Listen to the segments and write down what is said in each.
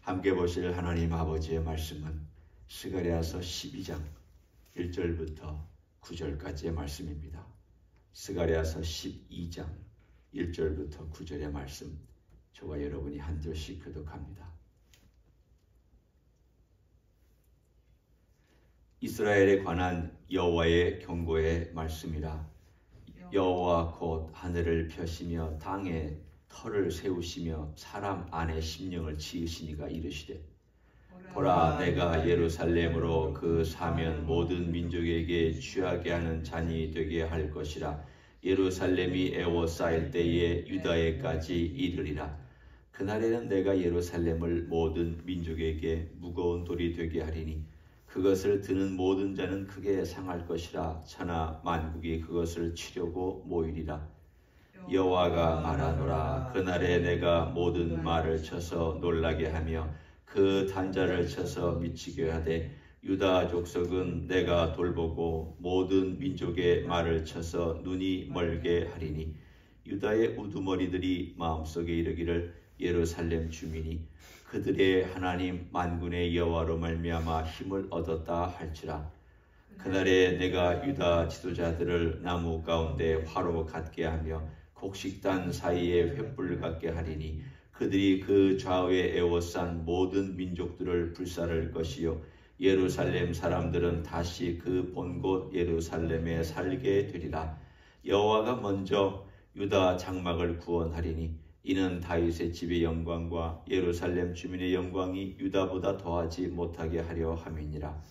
함께 보실 하나님 아버지의 말씀은 스가랴서 12장 1절부터 9절까지의 말씀입니다. 스가랴서 12장 1절부터 9절의 말씀, 저와 여러분이 한 절씩 교독합니다. 이스라엘에 관한 여호와의 경고의 말씀이라. 여호와 곧 하늘을 펴시며 땅에 터를 세우시며 사람 안에 심령을 지으시니가 이르시되, 보라, 내가 예루살렘으로 그 사면 모든 민족에게 취하게 하는 잔이 되게 할 것이라. 예루살렘이 애워싸일 때에 유다에까지 이르리라. 그날에는 내가 예루살렘을 모든 민족에게 무거운 돌이 되게 하리니 그것을 드는 모든 자는 크게 상할 것이라. 천하 만국이 그것을 치려고 모이리라. 여호와가 말하노라. 그날에 내가 모든 말을 쳐서 놀라게 하며 그 단자를 쳐서 미치게 하되, 유다 족속은 내가 돌보고 모든 민족의 말을 쳐서 눈이 멀게 하리니, 유다의 우두머리들이 마음속에 이르기를 예루살렘 주민이 그들의 하나님 만군의 여호와로 말미암아 힘을 얻었다 할지라. 그날에 내가 유다 지도자들을 나무 가운데 화로 같게 하며 곡식단 사이에 횃불 같게 하리니, 그들이 그 좌우에 에워싼 모든 민족들을 불살을 것이요 예루살렘 사람들은 다시 그 본곳 예루살렘에 살게 되리라. 여호와가 먼저 유다 장막을 구원하리니 이는 다윗의 집의 영광과 예루살렘 주민의 영광이 유다보다 더하지 못하게 하려 함이니라.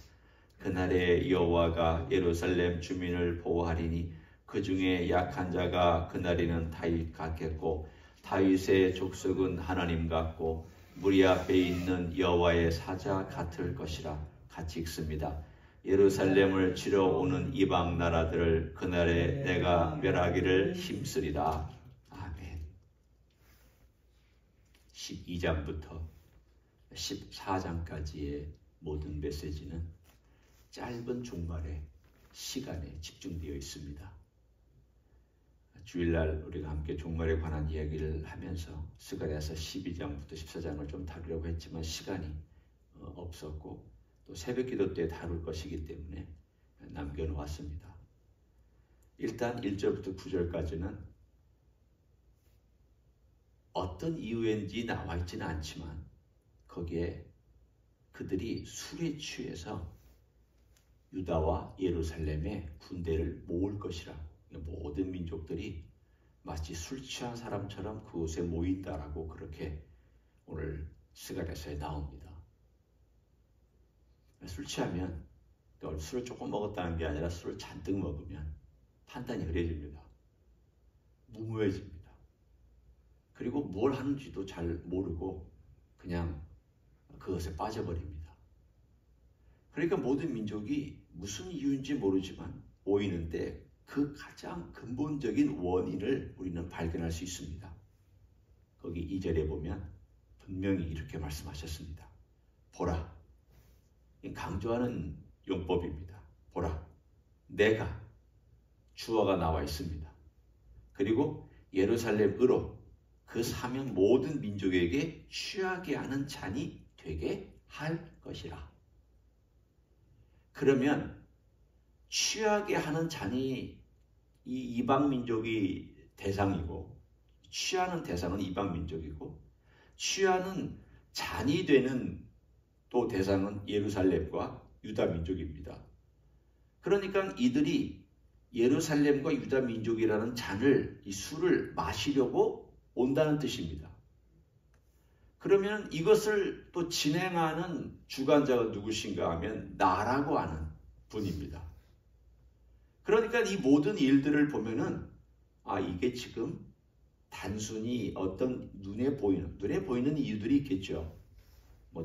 그날에 여호와가 예루살렘 주민을 보호하리니 그 중에 약한 자가 그날에는 다윗 같겠고, 다윗의 족속은 하나님 같고 무리 앞에 있는 여호와의 사자 같을 것이라. 같이 읽습니다. 예루살렘을 치러 오는 이방 나라들을 그날에 내가 멸하기를 힘쓰리라. 아멘. 12장부터 14장까지의 모든 메시지는 짧은 종말의 시간에 집중되어 있습니다. 주일날 우리가 함께 종말에 관한 이야기를 하면서 스가랴서 12장부터 14장을 좀 다루려고 했지만 시간이 없었고 또 새벽기도 때 다룰 것이기 때문에 남겨놓았습니다. 일단 1절부터 9절까지는 어떤 이유인지 나와 있지는 않지만 거기에 그들이 술에 취해서 유다와 예루살렘에 군대를 모을 것이라. 모든 민족들이 마치 술 취한 사람처럼 그곳에 모인다라고 그렇게 오늘 스가랴서에 나옵니다. 술 취하면 술을 조금 먹었다는 게 아니라 술을 잔뜩 먹으면 판단이 흐려집니다. 무모해집니다. 그리고 뭘 하는지도 잘 모르고 그냥 그것에 빠져버립니다. 그러니까 모든 민족이 무슨 이유인지 모르지만 모이는데 그 가장 근본적인 원인을 우리는 발견할 수 있습니다. 거기 2절에 보면 분명히 이렇게 말씀하셨습니다. 보라, 강조하는 용법입니다. 보라, 내가, 주어가 나와 있습니다. 그리고 예루살렘으로 그 사면 모든 민족에게 취하게 하는 잔이 되게 할 것이라. 그러면 취하게 하는 잔이 이 이방 민족이 대상이고, 취하는 대상은 이방 민족이고, 취하는 잔이 되는 또 대상은 예루살렘과 유다 민족입니다. 그러니까 이들이 예루살렘과 유다 민족이라는 잔을, 이 술을 마시려고 온다는 뜻입니다. 그러면 이것을 또 진행하는 주관자가 누구신가 하면 나라고 하는 분입니다. 그러니까 이 모든 일들을 보면은 이게 지금 단순히 어떤 눈에 보이는 이유들이 있겠죠.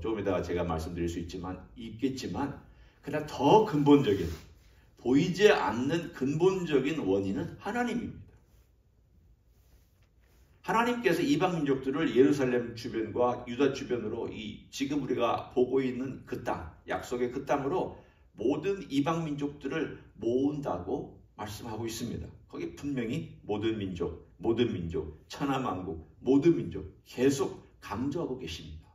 조금 이따가 제가 말씀드릴 수 있겠지만 그러나 더 근본적인, 보이지 않는 근본적인 원인은 하나님입니다. 하나님께서 이방 민족들을 예루살렘 주변과 유다 주변으로 지금 우리가 보고 있는 그 땅, 약속의 그 땅으로 모든 이방 민족들을 모은다고 말씀하고 있습니다. 거기 분명히 모든 민족, 천하만국, 모든 민족 계속 강조하고 계십니다.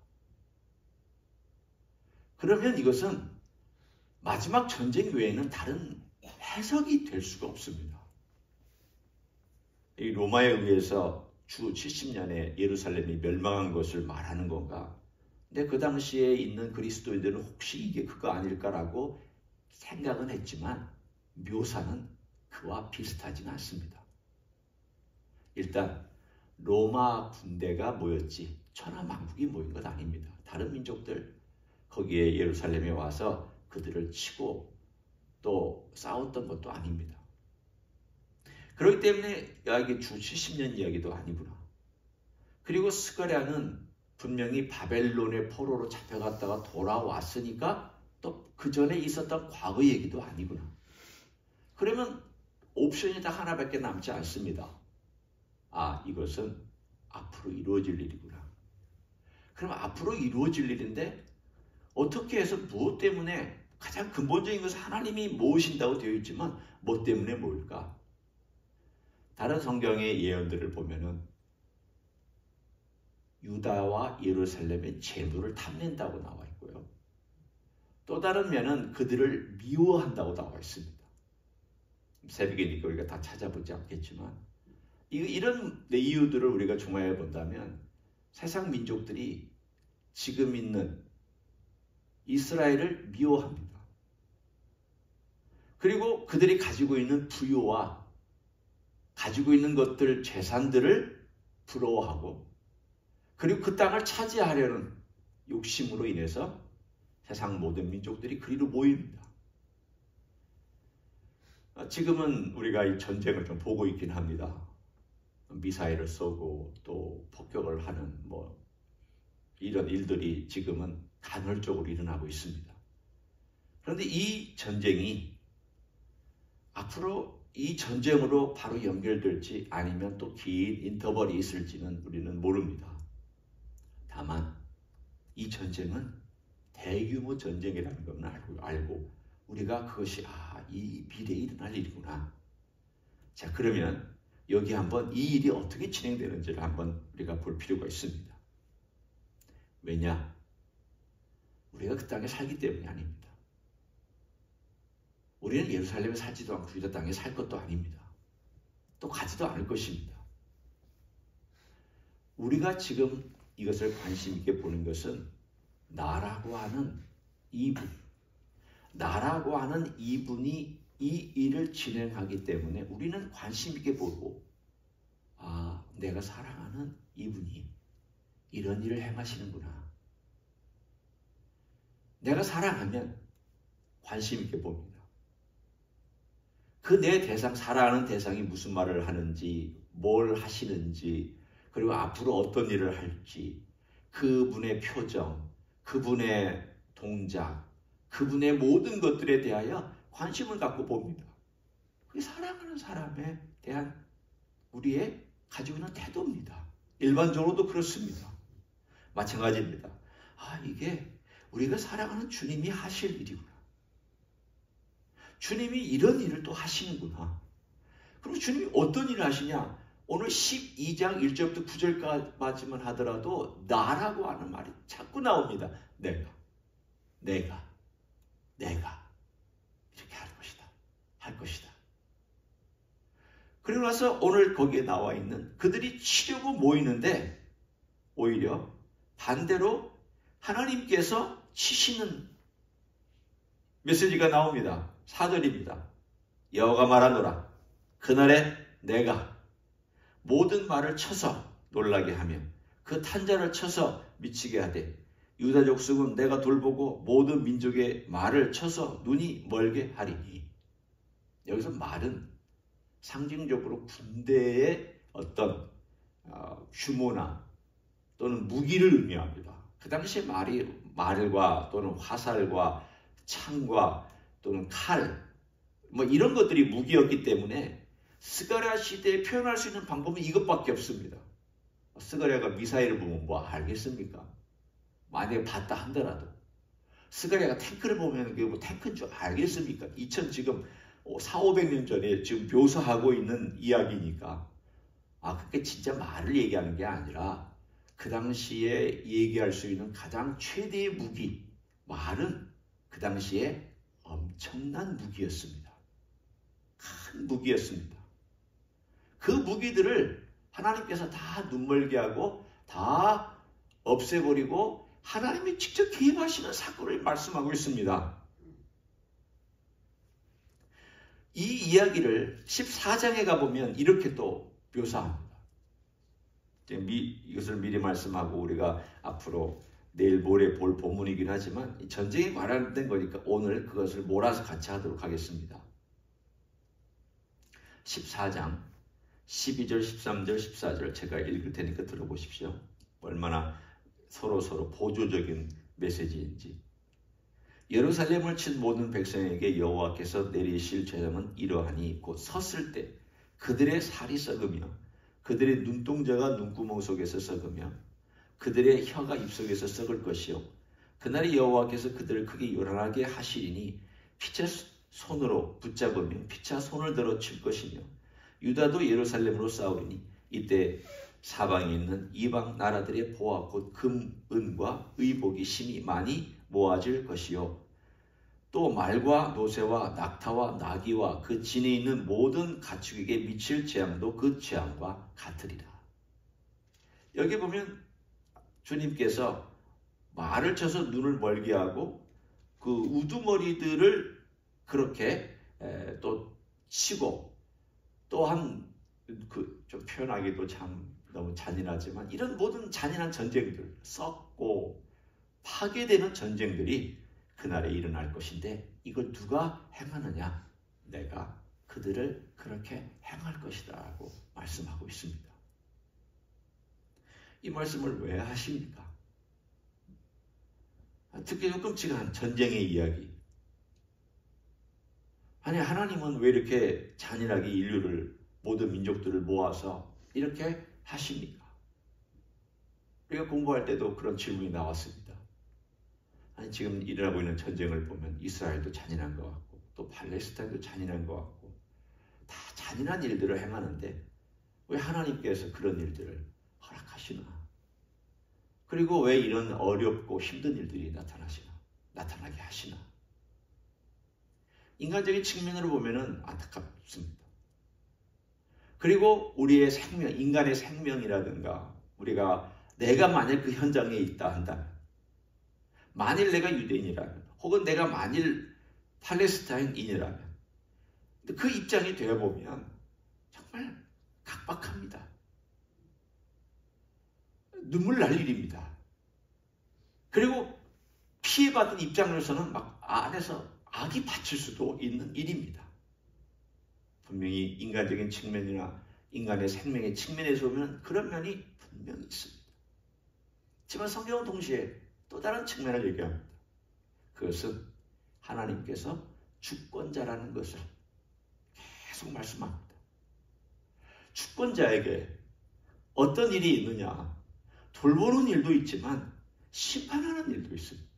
그러면 이것은 마지막 전쟁 외에는 다른 해석이 될 수가 없습니다. 이 로마에 의해서 주 70년에 예루살렘이 멸망한 것을 말하는 건가? 근데 그 당시에 있는 그리스도인들은 혹시 이게 그거 아닐까라고 생각은 했지만 묘사는 그와 비슷하지는 않습니다. 일단 로마 군대가 모였지 천하만국이 모인 것 아닙니다. 다른 민족들 거기에 예루살렘에 와서 그들을 치고 또 싸웠던 것도 아닙니다. 그렇기 때문에 이게 주 70년 이야기도 아니구나. 그리고 스가랴는 분명히 바벨론의 포로로 잡혀갔다가 돌아왔으니까 또 그 전에 있었던 과거 얘기도 아니구나. 그러면 옵션이 다 하나밖에 남지 않습니다. 아, 이것은 앞으로 이루어질 일이구나. 그럼 앞으로 이루어질 일인데 어떻게 해서 무엇 때문에 가장 근본적인 것은 하나님이 모으신다고 되어 있지만 뭐 때문에 모일까? 다른 성경의 예언들을 보면은 유다와 예루살렘의 재물을 탐낸다고 나와 있고요. 또 다른 면은 그들을 미워한다고 나와 있습니다. 새벽이니까 우리가 다 찾아보지 않겠지만 이런 이유들을 우리가 종합해 본다면 세상 민족들이 지금 있는 이스라엘을 미워합니다. 그리고 그들이 가지고 있는 부유와 가지고 있는 것들, 재산들을 부러워하고 그리고 그 땅을 차지하려는 욕심으로 인해서 세상 모든 민족들이 그리로 모입니다. 지금은 우리가 이 전쟁을 좀 보고 있긴 합니다. 미사일을 쏘고 또 폭격을 하는 이런 일들이 지금은 간헐적으로 일어나고 있습니다. 그런데 이 전쟁이 앞으로 이 전쟁으로 바로 연결될지 아니면 또 긴 인터벌이 있을지는 우리는 모릅니다. 다만 이 전쟁은 대규모 전쟁이라는 것을 알고 우리가 그것이 이 미래에 일어날 일이구나. 자, 그러면 여기 한번 이 일이 어떻게 진행되는지를 한번 우리가 볼 필요가 있습니다. 왜냐? 우리가 그 땅에 살기 때문이 아닙니다. 우리는 예루살렘에 살지도 않고 유다 땅에 살 것도 아닙니다. 또 가지도 않을 것입니다. 우리가 지금 이것을 관심 있게 보는 것은 나라고 하는 이분, 나라고 하는 이분이 이 일을 진행하기 때문에 우리는 관심 있게 보고 내가 사랑하는 이분이 이런 일을 행하시는구나. 내가 사랑하면 관심 있게 봅니다. 그 내 대상, 사랑하는 대상이 무슨 말을 하는지, 뭘 하시는지, 그리고 앞으로 어떤 일을 할지, 그분의 표정, 그분의 동작, 그분의 모든 것들에 대하여 관심을 갖고 봅니다. 그게 사랑하는 사람에 대한 우리의 가지고 있는 태도입니다. 일반적으로도 그렇습니다. 마찬가지입니다. 이게 우리가 사랑하는 주님이 하실 일이구나. 주님이 이런 일을 또 하시는구나. 그럼 주님이 어떤 일을 하시냐? 오늘 12장 1절부터 9절까지만 하더라도 나라고 하는 말이 자꾸 나옵니다. 내가 이렇게 할 것이다. 그리고 나서 오늘 거기에 나와 있는 그들이 치려고 모이는데 오히려 반대로 하나님께서 치시는 메시지가 나옵니다. 4절입니다. 여호와가 말하노라. 그날에 내가 모든 말을 쳐서 놀라게 하며 그 탄자를 쳐서 미치게 하되 유다 족속은 내가 돌보고 모든 민족의 말을 쳐서 눈이 멀게 하리니. 여기서 말은 상징적으로 군대의 어떤 규모나 또는 무기를 의미합니다. 그 당시에 말과 또는 화살과 창과 또는 칼 이런 것들이 무기였기 때문에 스가랴 시대에 표현할 수 있는 방법은 이것밖에 없습니다. 스가랴가 미사일을 보면 알겠습니까? 만약에 봤다 한다라도 스가랴가 탱크를 보면 그게 탱크인 줄 알겠습니까? 지금 400~500년 전에 지금 묘사하고 있는 이야기니까 그게 진짜 말을 얘기하는 게 아니라 그 당시에 얘기할 수 있는 가장 최대의 무기, 말은 그 당시에 엄청난 무기였습니다. 큰 무기였습니다. 그 무기들을 하나님께서 다 눈멀게 하고 다 없애버리고 하나님이 직접 개입하시는 사건을 말씀하고 있습니다. 이 이야기를 14장에 가보면 이렇게 또 묘사합니다. 이것을 미리 말씀하고 우리가 앞으로 내일 모레 볼 본문이긴 하지만 전쟁에 관련된 거니까 오늘 그것을 몰아서 같이 하도록 하겠습니다. 14장 12절, 13절, 14절 제가 읽을 테니까 들어보십시오. 얼마나 서로 보조적인 메시지인지. 예루살렘을 친 모든 백성에게 여호와께서 내리실 죄명은 이러하니 곧 섰을 때 그들의 살이 썩으며 그들의 눈동자가 눈구멍 속에서 썩으며 그들의 혀가 입속에서 썩을 것이요 그날에 여호와께서 그들을 크게 요란하게 하시리니 피차 손으로 붙잡으며 피차 손을 들어 칠 것이며 유다도 예루살렘으로 싸우리니 이때 사방에 있는 이방 나라들의 보화 곧 금, 은과 의복이 심히 많이 모아질 것이요 또 말과 노새와 낙타와 나귀와 그 진에 있는 모든 가축에게 미칠 재앙도 그 재앙과 같으리라. 여기 보면 주님께서 말을 쳐서 눈을 멀게 하고 그 우두머리들을 그렇게 또 치고 또한 그 좀 표현하기도 참 너무 잔인하지만 이런 모든 잔인한 전쟁들, 썩고 파괴되는 전쟁들이 그날에 일어날 것인데 이걸 누가 행하느냐? 내가 그들을 그렇게 행할 것이다 라고 말씀하고 있습니다. 이 말씀을 왜 하십니까? 특히 끔찍한 전쟁의 이야기. 아니 하나님은 왜 이렇게 잔인하게 인류를 모든 민족들을 모아서 이렇게 하십니까? 우리가 공부할 때도 그런 질문이 나왔습니다. 아니 지금 일어나고 있는 전쟁을 보면 이스라엘도 잔인한 것 같고 또 팔레스타인도 잔인한 것 같고 다 잔인한 일들을 행하는데 왜 하나님께서 그런 일들을 허락하시나? 그리고 왜 이런 어렵고 힘든 일들이 나타나게 하시나? 인간적인 측면으로 보면은 안타깝습니다. 그리고 우리의 생명, 인간의 생명이라든가 우리가 내가 만약 그 현장에 있다 한다면 만일 내가 유대인이라면 혹은 내가 만일 팔레스타인인이라면 그 입장이 되어보면 정말 각박합니다. 눈물 날 일입니다. 그리고 피해받은 입장으로서는 막 안에서 악이 받칠 수도 있는 일입니다. 분명히 인간적인 측면이나 인간의 생명의 측면에서 보면 그런 면이 분명히 있습니다. 하지만 성경은 동시에 또 다른 측면을 얘기합니다. 그것은 하나님께서 주권자라는 것을 계속 말씀합니다. 주권자에게 어떤 일이 있느냐? 돌보는 일도 있지만 심판하는 일도 있습니다.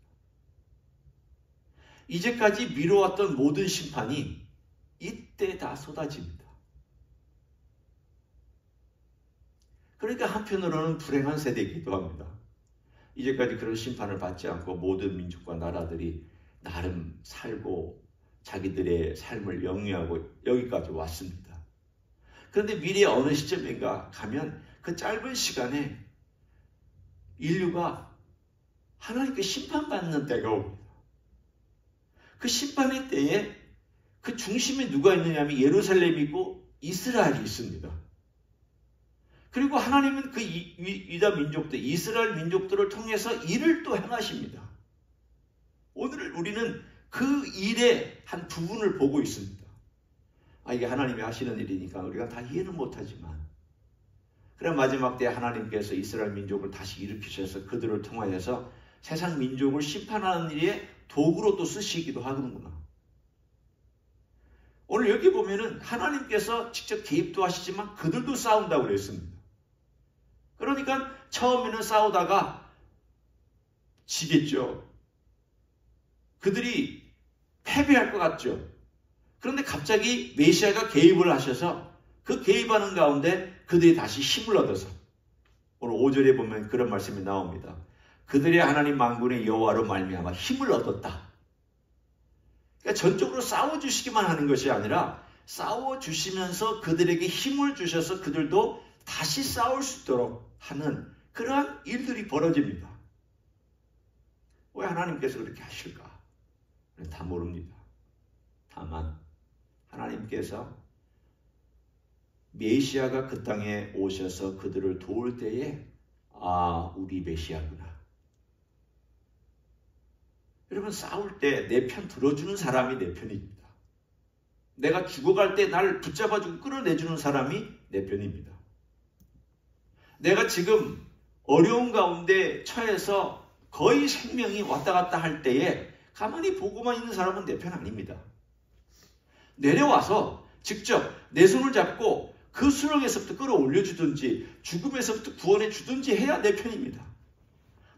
이제까지 미뤄왔던 모든 심판이 이때 다 쏟아집니다. 그러니까 한편으로는 불행한 세대이기도 합니다. 이제까지 그런 심판을 받지 않고 모든 민족과 나라들이 나름 살고 자기들의 삶을 영위하고 여기까지 왔습니다. 그런데 미래의 어느 시점인가 가면 그 짧은 시간에 인류가 하나님께 심판받는 때가 옵니다. 그 심판의 때에 그 중심에 누가 있느냐 하면 예루살렘이 있고 이스라엘이 있습니다. 그리고 하나님은 그 유다 민족들, 이스라엘 민족들을 통해서 일을 또 행하십니다. 오늘 우리는 그 일의 한 부분을 보고 있습니다. 이게 하나님이 하시는 일이니까 우리가 다 이해는 못하지만 그런 마지막 때 하나님께서 이스라엘 민족을 다시 일으키셔서 그들을 통하여서 세상 민족을 심판하는 일에 도구로 또 쓰시기도 하는구나. 오늘 여기 보면은 하나님께서 직접 개입도 하시지만 그들도 싸운다고 그랬습니다. 그러니까 처음에는 싸우다가 지겠죠. 그들이 패배할 것 같죠. 그런데 갑자기 메시아가 개입을 하셔서 그 개입하는 가운데 그들이 다시 힘을 얻어서 오늘 5절에 보면 그런 말씀이 나옵니다. 그들의 하나님 만군의 여호와로 말미암아 힘을 얻었다. 그러니까 전적으로 싸워주시기만 하는 것이 아니라 싸워주시면서 그들에게 힘을 주셔서 그들도 다시 싸울 수 있도록 하는 그러한 일들이 벌어집니다. 왜 하나님께서 그렇게 하실까? 다 모릅니다. 다만 하나님께서 메시아가 그 땅에 오셔서 그들을 도울 때에 우리 메시아구나. 여러분, 싸울 때 내 편 들어주는 사람이 내 편입니다. 내가 죽어갈 때 나를 붙잡아주고 끌어내주는 사람이 내 편입니다. 내가 지금 어려운 가운데 처해서 거의 생명이 왔다 갔다 할 때에 가만히 보고만 있는 사람은 내 편 아닙니다. 내려와서 직접 내 손을 잡고 그 수렁에서부터 끌어올려주든지 죽음에서부터 구원해 주든지 해야 내 편입니다.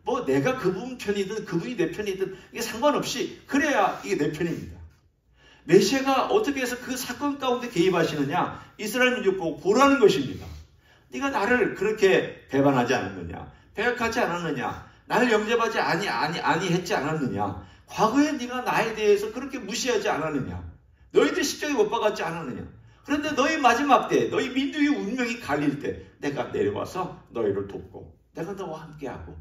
뭐 내가 그분 편이든 그분이 내 편이든 이게 상관없이 그래야 이게 내 편입니다. 메시아가 어떻게 해서 그 사건 가운데 개입하시느냐? 이스라엘 민족 보고 보라는 것입니다. 네가 나를 그렇게 배반하지 않았느냐? 배역하지 않았느냐? 나를 영접하지 아니했지 않았느냐? 과거에 네가 나에 대해서 그렇게 무시하지 않았느냐? 너희들 십자가에 못 박았지 않았느냐? 그런데 너희 마지막 때, 너희 민족의 운명이 갈릴 때 내가 내려와서 너희를 돕고 내가 너와 함께하고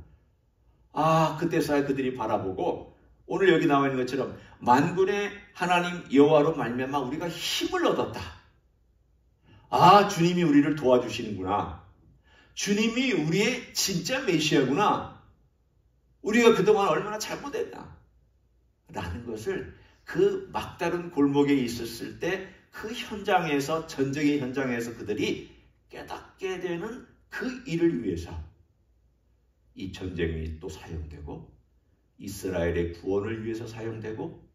그때서야 그들이 바라보고 오늘 여기 나와 있는 것처럼 만군의 하나님 여호와로 말미암아 우리가 힘을 얻었다. 주님이 우리를 도와주시는구나. 주님이 우리의 진짜 메시아구나. 우리가 그동안 얼마나 잘못했나. 라는 것을 그 막다른 골목에 있었을 때 그 현장에서, 전쟁의 현장에서 그들이 깨닫게 되는 그 일을 위해서 이 전쟁이 또 사용되고 이스라엘의 구원을 위해서 사용되고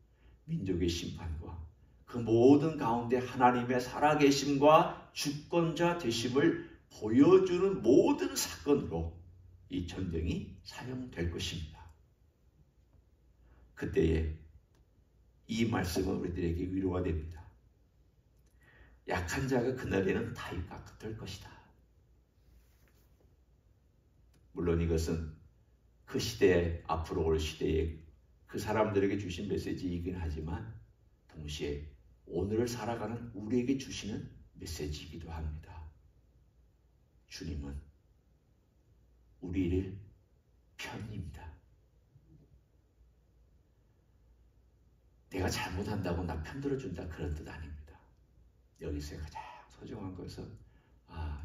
민족의 심판과 그 모든 가운데 하나님의 살아계심과 주권자 되심을 보여주는 모든 사건으로 이 전쟁이 사용될 것입니다. 그때에 이 말씀은 우리들에게 위로가 됩니다. 약한 자가 그날에는 다윗과 같을 것이다. 물론 이것은 그 시대에, 앞으로 올 시대에 그 사람들에게 주신 메시지이긴 하지만 동시에 오늘을 살아가는 우리에게 주시는 메시지이기도 합니다. 주님은 우리를 편입니다. 내가 잘못한다고 나 편들어준다 그런 뜻 아닙니다. 여기서 가장 소중한 것은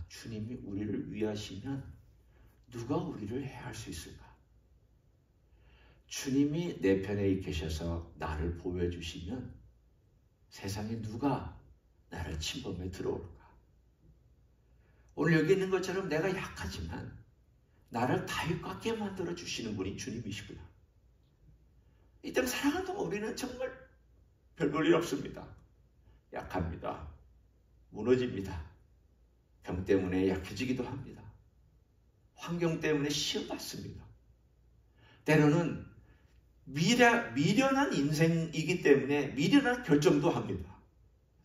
주님이 우리를 위하시면 누가 우리를 해할 수 있을까? 주님이 내 편에 계셔서 나를 보여주시면 세상에 누가 나를 침범해 들어올까? 오늘 여기 있는 것처럼 내가 약하지만 나를 다윗 같게 만들어 주시는 분이 주님이시구나. 이때는 사랑하는 동안 우리는 정말 별 볼 일 없습니다. 약합니다. 무너집니다. 병 때문에 약해지기도 합니다. 환경 때문에 시험받습니다. 때로는 미련한 인생이기 때문에 미련한 결정도 합니다.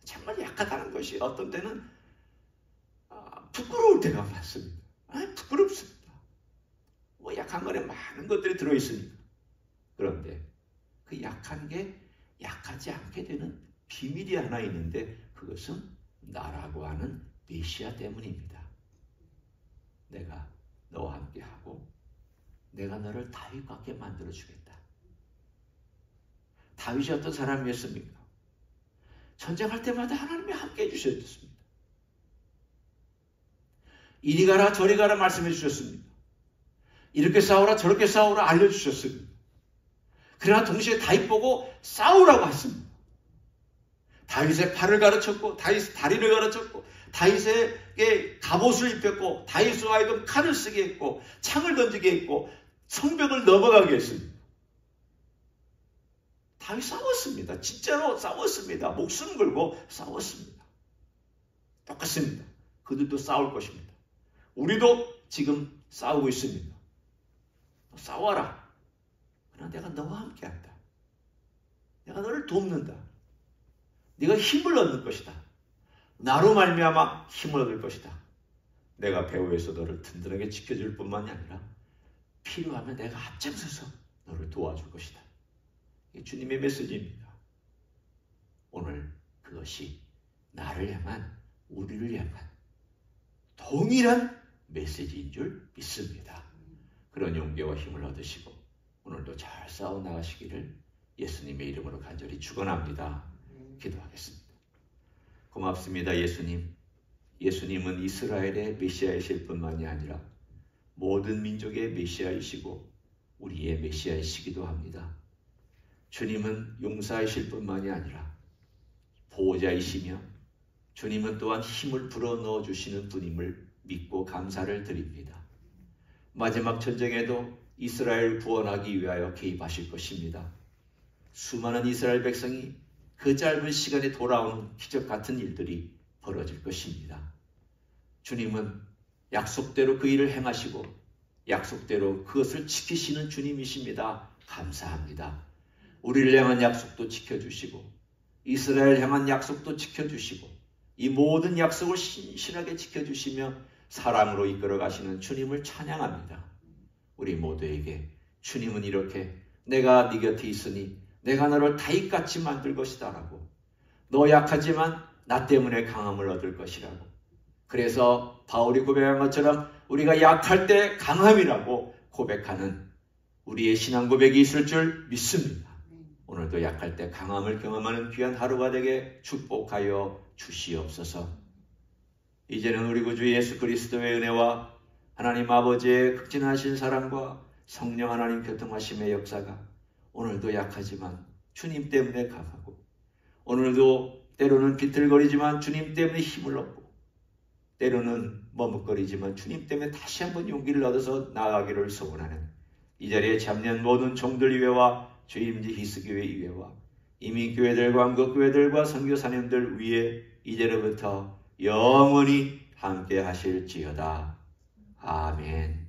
정말 약하다는 것이 어떤 때는 부끄러울 때가 많습니다. 부끄럽습니다. 약한 거에 많은 것들이 들어있으니까. 그런데 그 약한 게 약하지 않게 되는 비밀이 하나 있는데 그것은 나라고 하는 메시아 때문입니다. 내가 너와 함께하고 내가 너를 다윗 같게 만들어주겠다. 다윗이 어떤 사람이었습니까? 전쟁할 때마다 하나님이 함께 해주셨습니다. 이리 가라 저리 가라 말씀해 주셨습니다. 이렇게 싸우라 저렇게 싸우라 알려주셨습니다. 그러나 동시에 다윗 보고 싸우라고 했습니다. 다윗의 팔을 가르쳤고 다윗의 다리를 가르쳤고 다윗에게 갑옷을 입혔고 다윗으로 하여금 칼을 쓰게 했고 창을 던지게 했고 성벽을 넘어가게 했습니다. 다윗 싸웠습니다. 진짜로 싸웠습니다. 목숨 걸고 싸웠습니다. 똑같습니다. 그들도 싸울 것입니다. 우리도 지금 싸우고 있습니다. 싸워라. 그러나 내가 너와 함께한다. 내가 너를 돕는다. 네가 힘을 얻는 것이다. 나로 말미암아 힘을 얻을 것이다. 내가 배후에서 너를 든든하게 지켜줄 뿐만이 아니라 필요하면 내가 앞장서서 너를 도와줄 것이다. 이게 주님의 메시지입니다. 오늘 그것이 나를 향한, 우리를 향한 동일한 메시지인 줄 믿습니다. 그런 용기와 힘을 얻으시고 오늘도 잘 싸워 나가시기를 예수님의 이름으로 간절히 축원합니다. 기도하겠습니다. 고맙습니다. 예수님. 예수님은 이스라엘의 메시아이실 뿐만이 아니라 모든 민족의 메시아이시고 우리의 메시아이시기도 합니다. 주님은 용사이실 뿐만이 아니라 보호자이시며 주님은 또한 힘을 불어넣어 주시는 분임을 믿고 감사를 드립니다. 마지막 전쟁에도 이스라엘 구원하기 위하여 개입하실 것입니다. 수많은 이스라엘 백성이 그 짧은 시간에 돌아오는 기적 같은 일들이 벌어질 것입니다. 주님은 약속대로 그 일을 행하시고 약속대로 그것을 지키시는 주님이십니다. 감사합니다. 우리를 향한 약속도 지켜주시고 이스라엘 향한 약속도 지켜주시고 이 모든 약속을 신실하게 지켜주시며 사랑으로 이끌어 가시는 주님을 찬양합니다. 우리 모두에게 주님은 이렇게 내가 네 곁에 있으니 내가 너를 다윗같이 만들 것이다 라고, 너 약하지만 나 때문에 강함을 얻을 것이라고, 그래서 바울이 고백한 것처럼 우리가 약할 때 강함이라고 고백하는 우리의 신앙 고백이 있을 줄 믿습니다. 오늘도 약할 때 강함을 경험하는 귀한 하루가 되게 축복하여 주시옵소서. 이제는 우리 구주 예수 그리스도의 은혜와 하나님 아버지의 극진하신 사랑과 성령 하나님 교통하심의 역사가 오늘도 약하지만 주님 때문에 강하고, 오늘도 때로는 비틀거리지만 주님 때문에 힘을 얻고, 때로는 머뭇거리지만 주님 때문에 다시 한번 용기를 얻어서 나아가기를 소원하는 이 자리에 참여한 모든 종들 위에와 주임지 히스교회 이외와 이민교회들과 한국교회들과 선교사님들 위에 이제로부터 영원히 함께 하실지어다. 아멘.